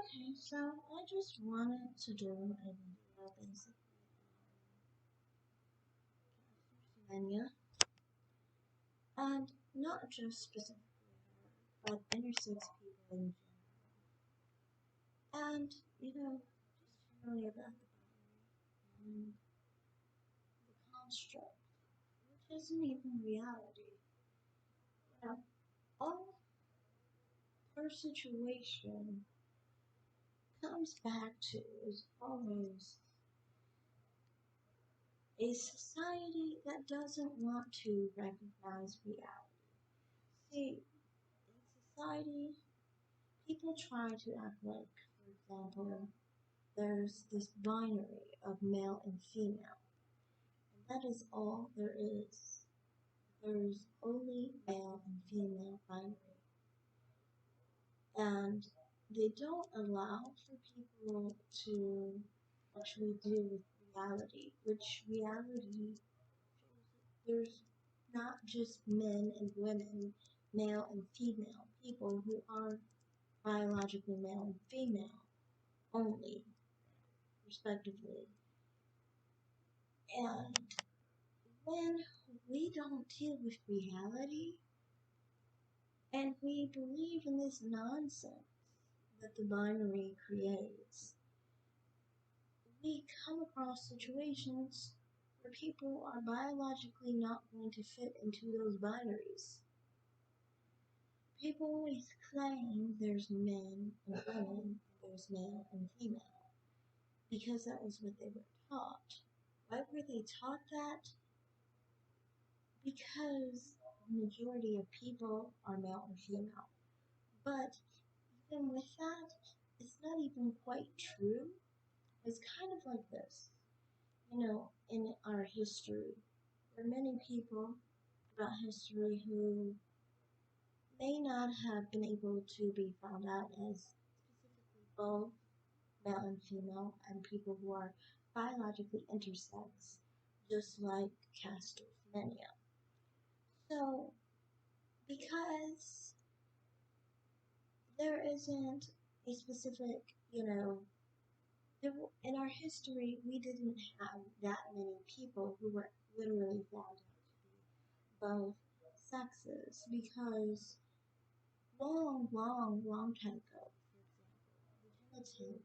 Okay, so I just wanted to do a video basically on semenya, and not just specifically her, but intersex people in general. And, just generally about the body and the construct, which isn't even reality. You know, all her situation comes back to is always a society that doesn't want to recognize reality. See, in society, people try to act like, for example, there's this binary of male and female, and that is all there is. There's only male and female binary, and they don't allow for people to actually deal with reality, which reality shows that there's not just men and women, male and female, people who are biologically male and female only, respectively. And when we don't deal with reality and we believe in this nonsense that the binary creates, we come across situations where people are biologically not going to fit into those binaries. People always claim there's men and women, there's male and female, because that was what they were taught. Why were they taught that? Because the majority of people are male or female. But even with that, it's not even quite true. It's kind of like this. In our history, there are many people throughout history who may not have been able to be found out as specifically both male and female, and people who are biologically intersex, just like Castor Semenya. So, because there isn't a specific, in our history, we didn't have that many people who were literally found out to be both sexes because long time ago, for example, the genitalia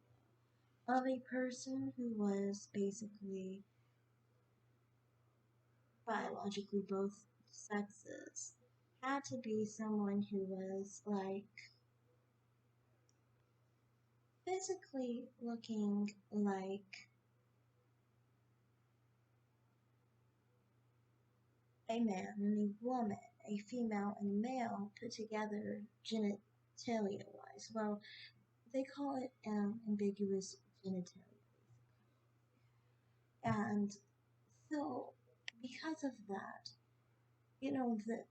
of a person who was basically biologically both sexes had to be someone who was like physically looking like a man and a woman, a female and a male put together genitalia wise. Well, they call it ambiguous genitalia. And so, because of that, the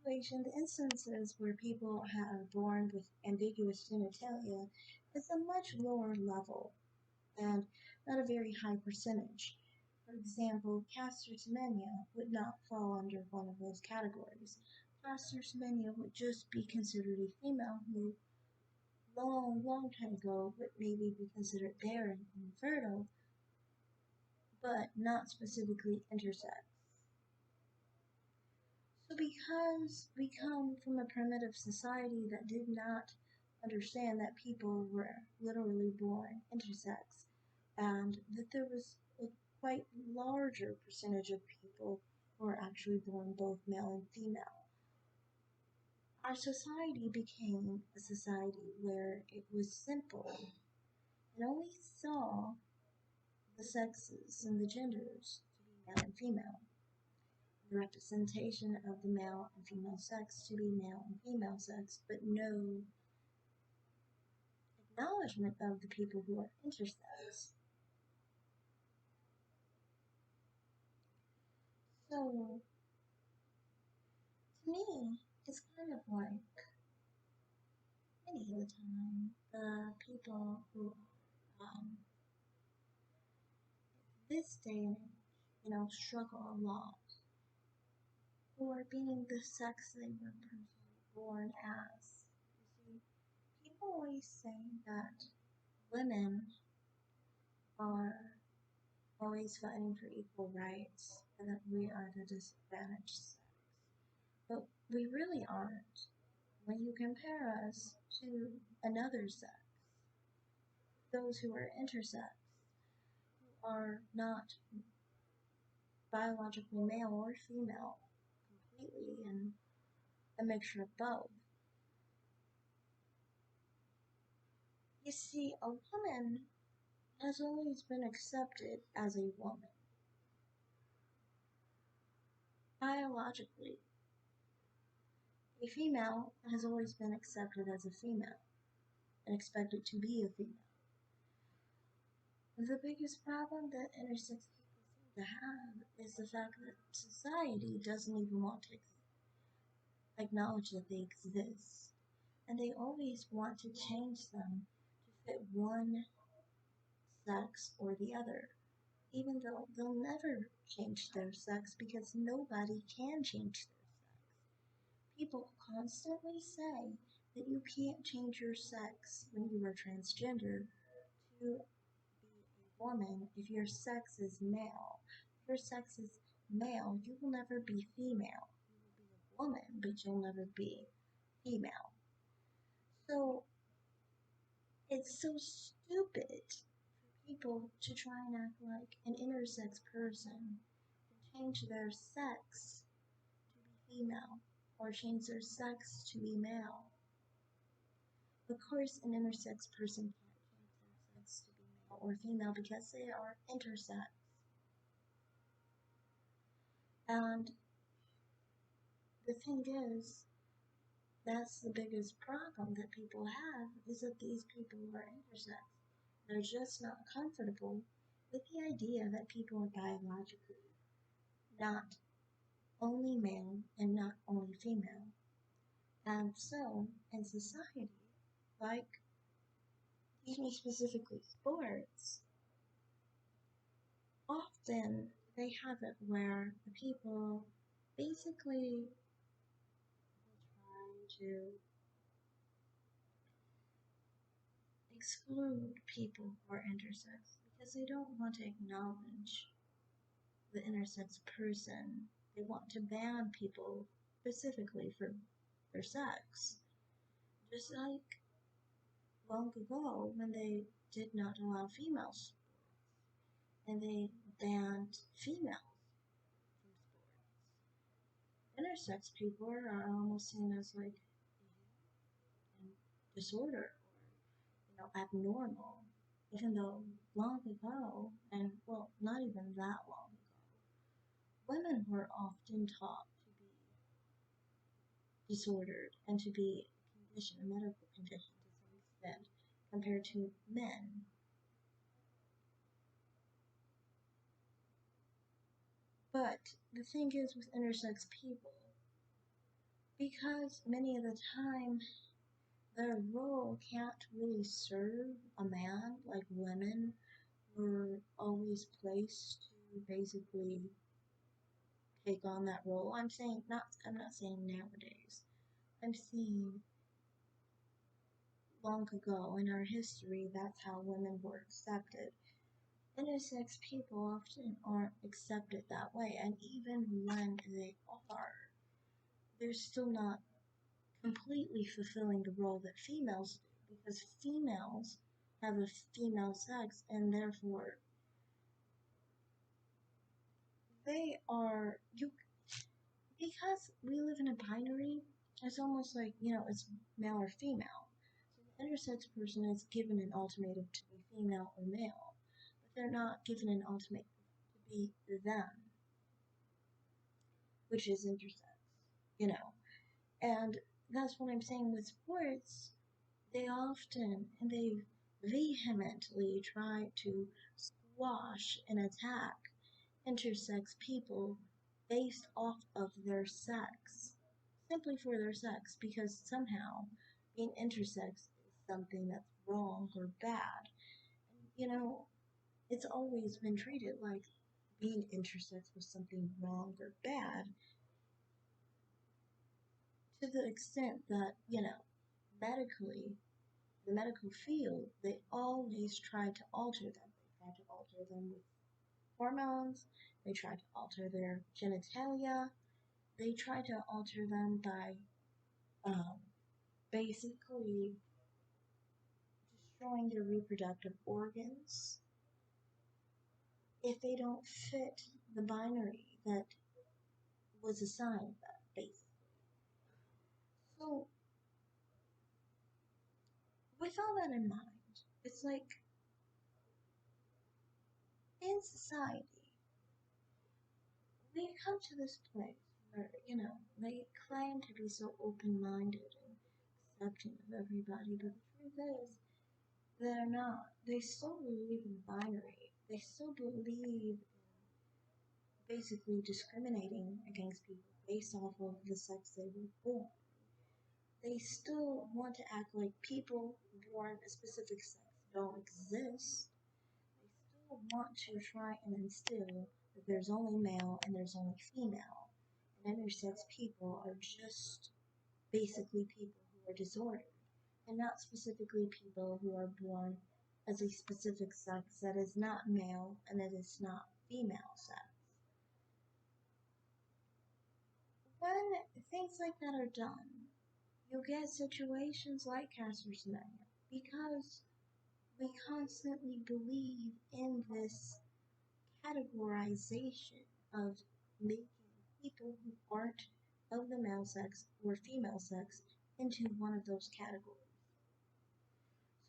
the instances where people are born with ambiguous genitalia is a much lower level and not a very high percentage. For example, Castor Semenya would not fall under one of those categories. Castor Semenya would just be considered a female who, long time ago, would maybe be considered barren and infertile, but not specifically intersex. So, because we come from a primitive society that did not understand that people were literally born intersex, and that there was a quite larger percentage of people who were actually born both male and female, our society became a society where it was simple and only saw the sexes and the genders to be male and female, the representation of the male and female sex to be male and female sex, but no acknowledgement of the people who are intersex. So, to me, it's kind of like many of the time the people who um, this day and age, struggle a lot for being the sex they were personally born as. You see, people always say that women are always fighting for equal rights and that we are the disadvantaged sex. But we really aren't. When you compare us to another sex, those who are intersex, who are not biologically male or female completely and a mixture of both. You see, a woman has always been accepted as a woman. Biologically, a female has always been accepted as a female and expected to be a female. The biggest problem that intersex people seem to have is the fact that society doesn't even want to acknowledge that they exist. And they always want to change them to fit one sex or the other, even though they'll never change their sex because nobody can change their sex. People constantly say that you can't change your sex when you are transgender to be a woman if your sex is male. If your sex is male, you will never be female. You will be a woman, but you'll never be female. So it's so stupid for people to try and act like an intersex person can change their sex to be female or change their sex to be male. Of course, an intersex person can't change their sex to be male or female because they are intersex. And the thing is, that's the biggest problem that people have is that these people are intersex. They're just not comfortable with the idea that people are biologically not only male and not only female. And so, in society, like even specifically sports, often they have it where the people basically will try to exclude people who are intersex because they don't want to acknowledge the intersex person. They want to ban people specifically for their sex. Just like long ago when they did not allow females and they banned females from sports. Intersex people are almost seen as like disorder or abnormal, even though long ago, and well, not even that long ago, women were often taught to be disordered and to be a condition, a medical condition to some extent, compared to men. But the thing is with intersex people, because many of the time their role can't really serve a man, like women were always placed to basically take on that role. I'm not saying nowadays. I'm saying long ago in our history that's how women were accepted. Intersex people often aren't accepted that way, and even when they are, they're still not completely fulfilling the role that females do because females have a female sex and therefore they are you because we live in a binary. It's almost like it's male or female. So the intersex person is given an ultimatum to be female or male, but they're not given an ultimatum to be them, which is intersex. You know, and that's what I'm saying with sports. They often and they vehemently try to squash and attack intersex people based off of their sex, simply for their sex, because somehow being intersex is something that's wrong or bad. You know, it's always been treated like being intersex was something wrong or bad to the extent that, medically the medical field, they always try to alter them. They try to alter them with hormones, they try to alter their genitalia, they try to alter them by um, basically destroying their reproductive organs if they don't fit the binary that was assigned them, basically. So, with all that in mind, it's like in society, we come to this place where, they claim to be so open minded and accepting of everybody, but the truth is, they're not. They still believe in binary. They still believe in basically discriminating against people based off of the sex they were born. They still want to act like people born a specific sex don't exist. They still want to try and instill that there's only male and there's only female. And intersex people are just basically people who are disordered, and not specifically people who are born as a specific sex that is not male and that is not female sex. When things like that are done, you get situations like Casper Semenya because we constantly believe in this categorization of making people who aren't of the male sex or female sex into one of those categories.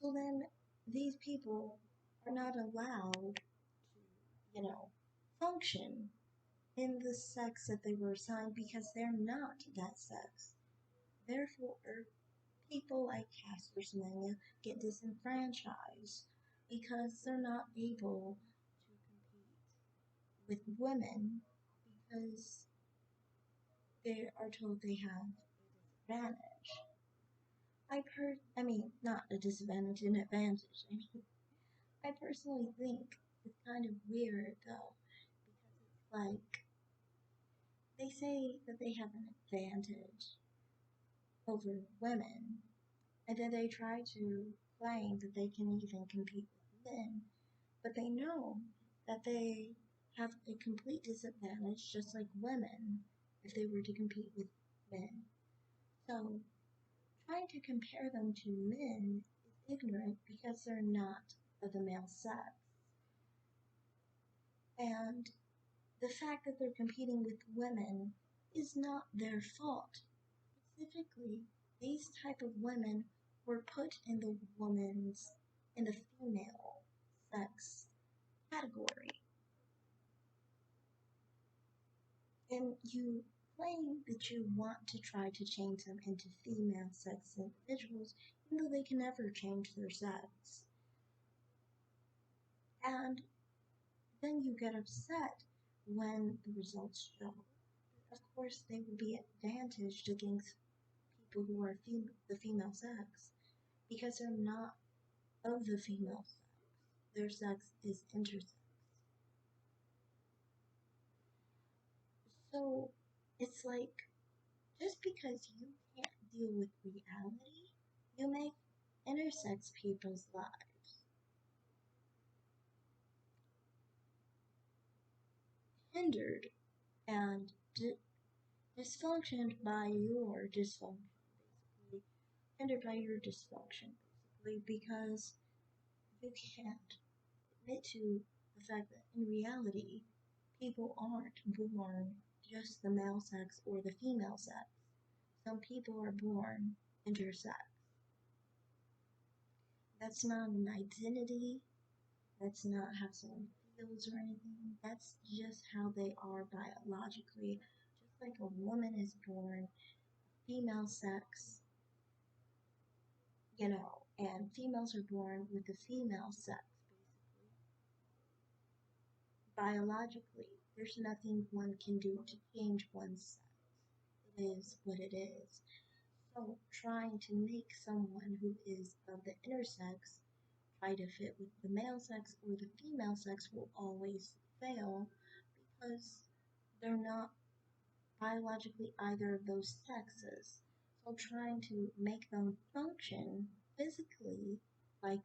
So then these people are not allowed to, function in the sex that they were assigned because they're not that sex. Therefore, people like Casper Semenya get disenfranchised because they're not able to compete with women because they are told they have a disadvantage. Not a disadvantage, an advantage. I personally think it's kind of weird though, because it's like they say that they have an advantage over women, and then they try to claim that they can even compete with men, but they know that they have a complete disadvantage just like women if they were to compete with men. So trying to compare them to men is ignorant because they're not of the male sex. And the fact that they're competing with women is not their fault. Specifically, these type of women were put in the female sex category. And you claim that you want to try to change them into female sex individuals, even though they can never change their sex. And then you get upset when the results show. Of course, they will be advantaged against people who are the female sex because they're not of the female sex. Their sex is intersex. So it's like just because you can't deal with reality, you make intersex people's lives hindered and dysfunctioned by your dysfunction, basically. Hindered by your dysfunction, basically, because you can't admit to the fact that in reality, people aren't born just the male sex or the female sex. Some people are born intersex. That's not an identity. That's not how someone feels or anything. That's just how they are biologically. Just like a woman is born female sex, and females are born with the female sex, basically. Biologically, there's nothing one can do to change one's sex. It is what it is. So, trying to make someone who is of the intersex try to fit with the male sex or the female sex will always fail because they're not biologically either of those sexes. So, trying to make them function physically like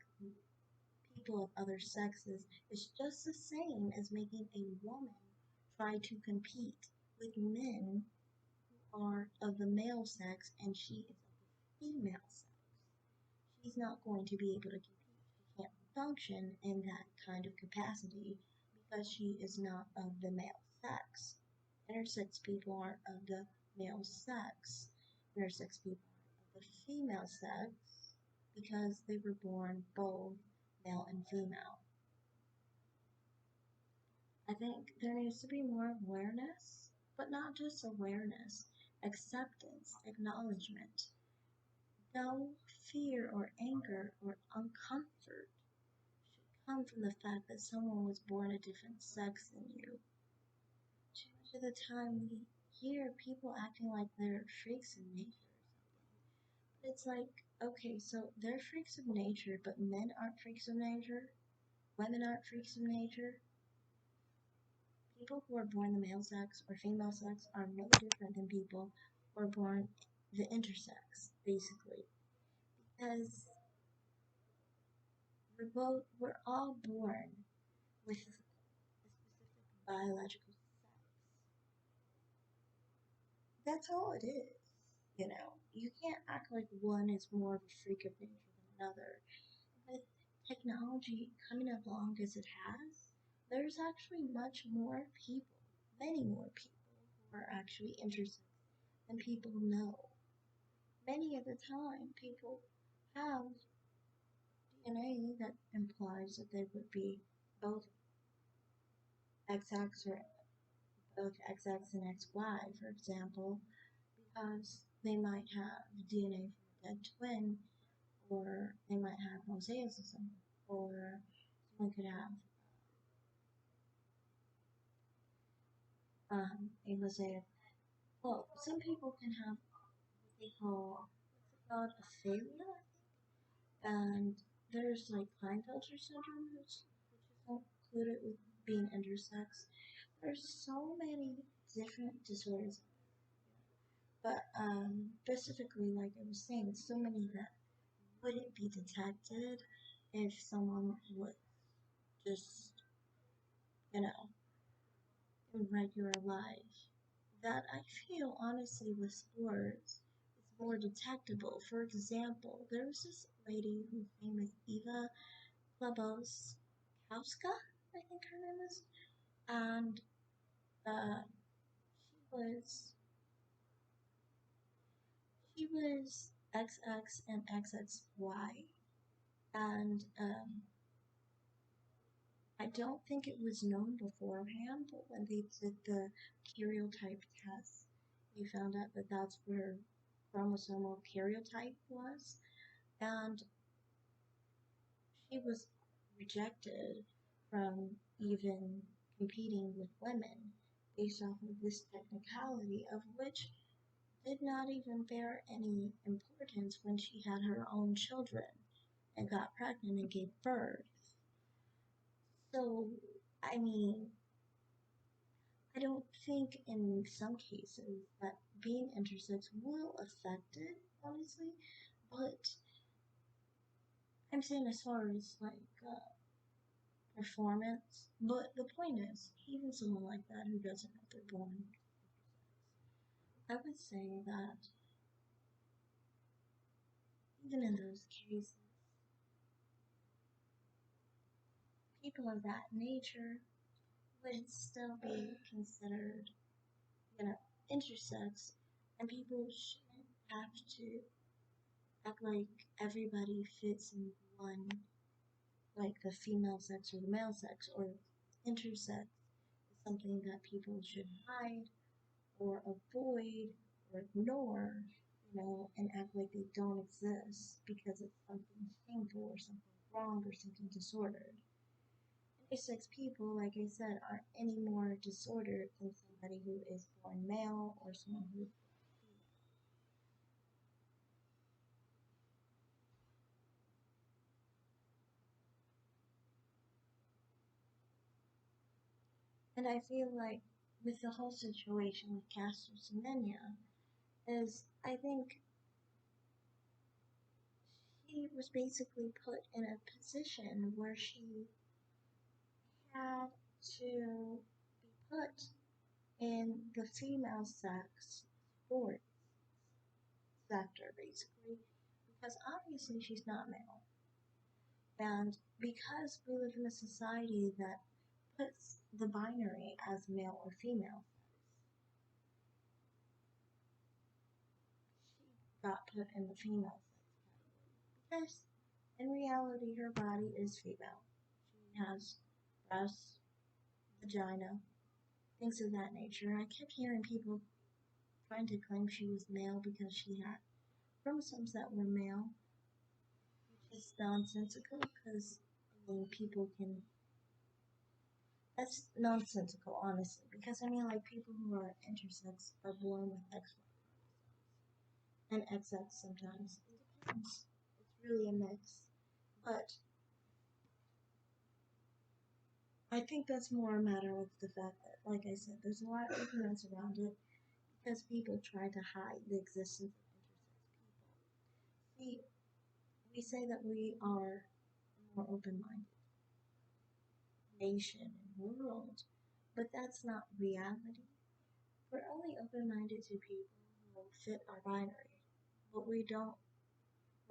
people of other sexes is just the same as making a woman try to compete with men who are of the male sex and she is of the female sex. She's not going to be able to compete. She can't function in that kind of capacity because she is not of the male sex. Intersex people aren't of the male sex. Intersex people are of the female sex because they were born both male and female. I think there needs to be more awareness, but not just awareness, acceptance, acknowledgement. No fear or anger or uncomfort should come from the fact that someone was born a different sex than you. Too much of the time we hear people acting like they're freaks of nature or something. But it's like, okay, so they're freaks of nature, but men aren't freaks of nature? Women aren't freaks of nature? People who are born the male sex or female sex are no different than people who are born the intersex, basically. Because we're all born with a specific biological sex. That's all it is. You can't act like one is more of a freak of nature than another. With technology coming along as it has, there's actually much more people, many more people who are actually interested than people know. Many of the time, people have DNA that implies that they would be both XX or both XX and XY, for example, because they might have DNA from a dead twin, or they might have mosaicism, or someone could have a mosaic. Well, some people can have what they call, what's it called, aphalia, and there's like Klinefelter syndrome, which is included with being intersex. There's so many different disorders, but specifically, like I was saying, so many that wouldn't be detected if someone was just, you know, in regular life. That I feel honestly with sports is more detectable. For example, there was this lady whose name is Eva Klabowska, I think her name is, and she was she was XX and XXY, and I don't think it was known beforehand, but when they did the karyotype test, they found out that that's what her chromosomal karyotype was, and she was rejected from even competing with women based off of this technicality, of which did not even bear any importance when she had her own children and got pregnant and gave birth. So, I mean, I don't think in some cases that being intersex will affect it, honestly, but I'm saying as far as like performance. But the point is, even someone like that who doesn't know they're born, I would say that even in those cases, people of that nature would still be considered, intersex, and people shouldn't have to act like everybody fits in one, like the female sex or the male sex, or intersex is something that people should hide or avoid or ignore, and act like they don't exist because it's something shameful or something wrong or something disordered. Intersex people, like I said, aren't any more disordered than somebody who is born male or someone who is female. And I feel like with the whole situation with Castor Semenya, is I think she was basically put in a position where she had to be put in the female sex sport sector, basically, because obviously she's not male. And because we live in a society that puts the binary as male or female, she got put in the female sex category. Because in reality, her body is female. She has breasts, vagina, things of that nature. I kept hearing people trying to claim she was male because she had chromosomes that were male, which is nonsensical because I mean, people can. That's nonsensical, honestly, because I mean, like, people who are intersex are born with XY and XX sometimes. It depends. It's really a mix. But I think that's more a matter of the fact that, like I said, there's a lot of ignorance around it because people try to hide the existence of intersex people. We say that we are a more open minded nation and world, but that's not reality. We're only open minded to people who will fit our binary, but we're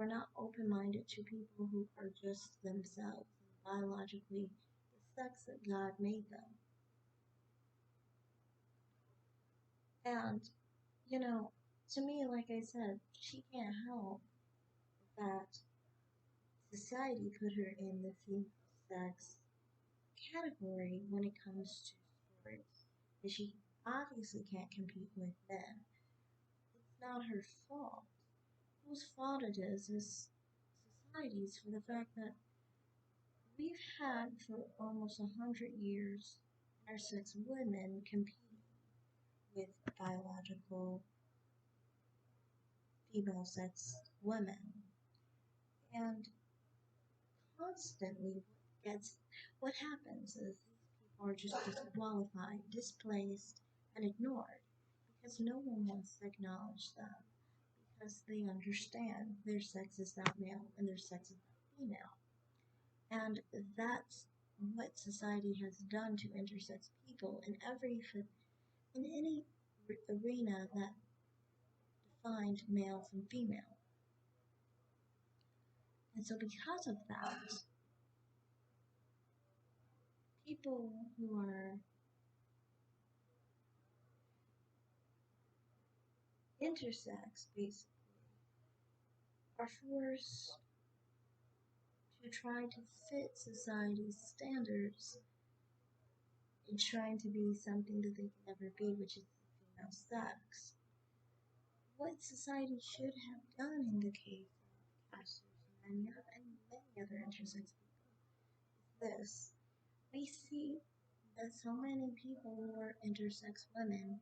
not open minded to people who are just themselves, biologically the sex that God made them. And, you know, to me, like I said, she can't help that society put her in the female sex category when it comes to sports. And she obviously can't compete with men. It's not her fault. Whose fault it is society's for the fact that we've had for almost 100 years intersex women competing with biological female sex women. And constantly gets what happens is these people are just disqualified, displaced, and ignored because no one wants to acknowledge them because they understand their sex is not male and their sex is not female. And that's what society has done to intersex people in any arena that defined male from female. And so because of that, people who are intersex basically are forced to try to fit society's standards in trying to be something that they can never be, which is the female sex. What society should have done in the case of Pastor Semenya and many other intersex people is this. We see that so many people who are intersex women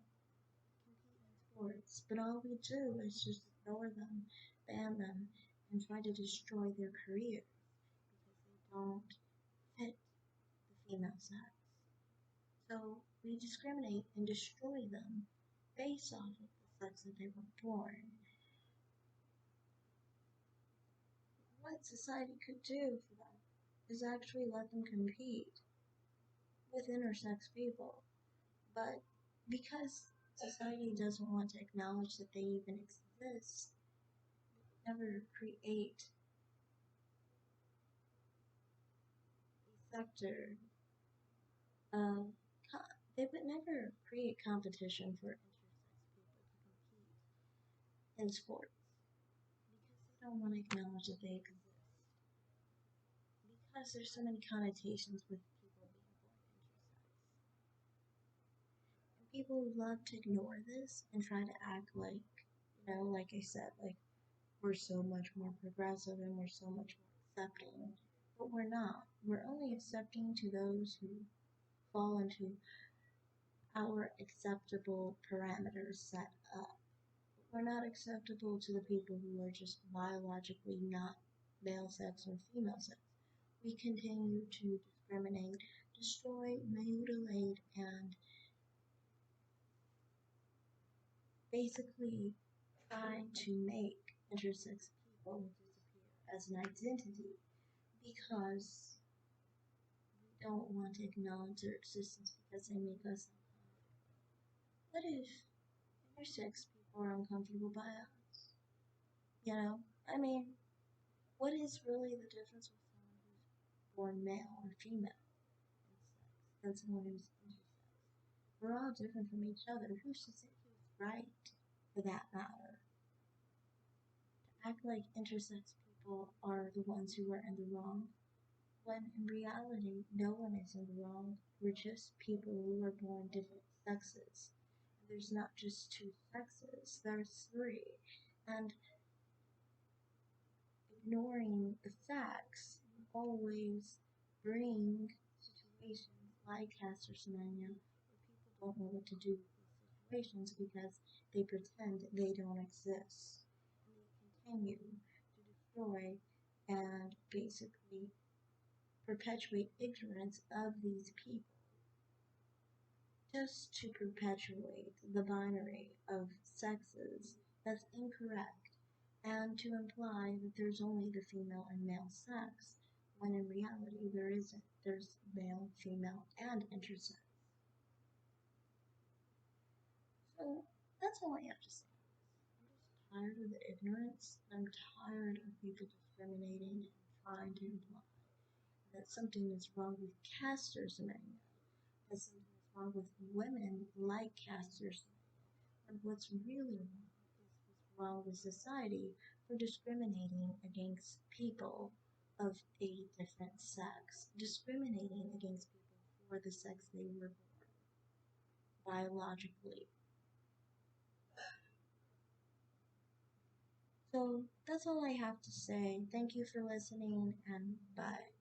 compete in sports, but all we do is just ignore them, ban them, and try to destroy their careers because they don't fit the female sex. So we discriminate and destroy them based off of the sex that they were born. What society could do for them is actually let them compete with intersex people. But because society doesn't want to acknowledge that they even exist, they never create a sector of they would never create competition for intersex people to compete in sports because they don't want to acknowledge that they exist. Because there's so many connotations with people being born intersex. And people love to ignore this and try to act like, like I said, like we're so much more progressive and we're so much more accepting. But we're not. We're only accepting to those who fall into our acceptable parameters set up. We're not acceptable to the people who are just biologically not male sex or female sex. We continue to discriminate, destroy, mutilate, and basically try to make intersex people disappear as an identity because we don't want to acknowledge their existence because they make us uncomfortable. What if intersex people are uncomfortable by us? You know, I mean, what is really the difference with someone who's born male or female in sex than someone who's intersex? We're all different from each other. Who's to say who's right for that matter? To act like intersex people are the ones who are in the wrong, when in reality, no one is in the wrong. We're just people who are born different sexes. And there's not just two sexes, there's three. And ignoring the facts always bring situations like Castor Semenya where people don't know what to do with these situations because they pretend they don't exist. And they continue to destroy and basically perpetuate ignorance of these people just to perpetuate the binary of sexes that's incorrect and to imply that there's only the female and male sex when in reality there isn't. There's male, female, and intersex. So that's all I have to say. I'm just tired of the ignorance. I'm tired of people discriminating and trying to imply that something is wrong with casters and that something is wrong with women like casters. And what's really wrong is what's wrong with society for discriminating against people of a different sex, discriminating against people for the sex they were born biologically. So that's all I have to say. Thank you for listening and bye.